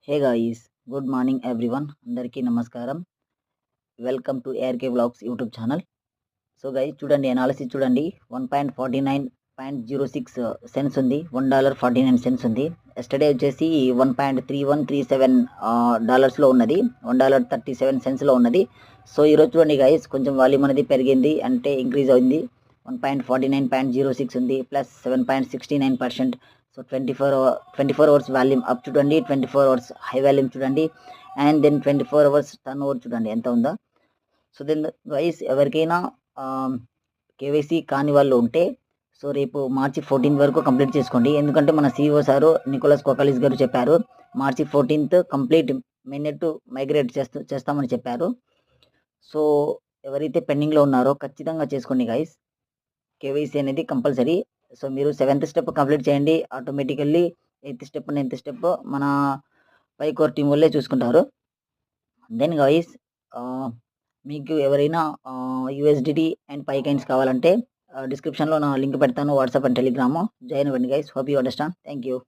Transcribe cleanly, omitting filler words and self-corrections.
Hey guys, good morning everyone. అందరికీ నమస్కారం. Welcome to ARK vlogs YouTube channel. So guys చూడండి, analysis చూడండి. 1.49.06 sense ఉంది, $1.49 ఉంది. ఎస్టర్డే వచ్చేసి 1.3137 డాలర్స్లో ఉన్నది, $1.37లో ఉన్నది. సో ఈరోజు చూడండి గైస్, కొంచెం వాల్యూమ్ అనేది పెరిగింది, అంటే ఇంక్రీజ్ అయింది. 1.49.06 ఉంది, plus 7.69%. So 24 hours volume up చూడండి, 24 అవర్స్ హై వాల్యూమ్ చూడండి, and then 24 hours turnover చూడండి ఎంత ఉందో. సో దెన్ గైస్, ఎవరికైనా కేవైసీ కాని వాళ్ళు ఉంటే సో రేపు మార్చి 14 వరకు కంప్లీట్ చేసుకోండి. ఎందుకంటే మన CEO సారు నికోలస్ కోకాలిస్ గారు చెప్పారు, మార్చి 14 కంప్లీట్ మెయిన్నెట్ మైగ్రేట్ చేస్తామని చెప్పారు. సో ఎవరైతే పెండింగ్లో ఉన్నారో ఖచ్చితంగా చేసుకోండి గైస్. కేవైసీ అనేది కంపల్సరీ. సో మీరు 7th స్టెప్ కంప్లీట్ చేయండి, automatically 8th step 9th step మన పైకోర్ టీం వాళ్ళే చూసుకుంటారు. దెన్ గైస్, మీకు ఎవరైనా USDT అండ్ పైకైన్స్ కావాలంటే డిస్క్రిప్షన్లో నా లింక్ పెడతాను, వాట్సాప్ అండ్ టెలిగ్రామ్. జాయిన్ అవ్వండి guys. Hope you understand. Thank you.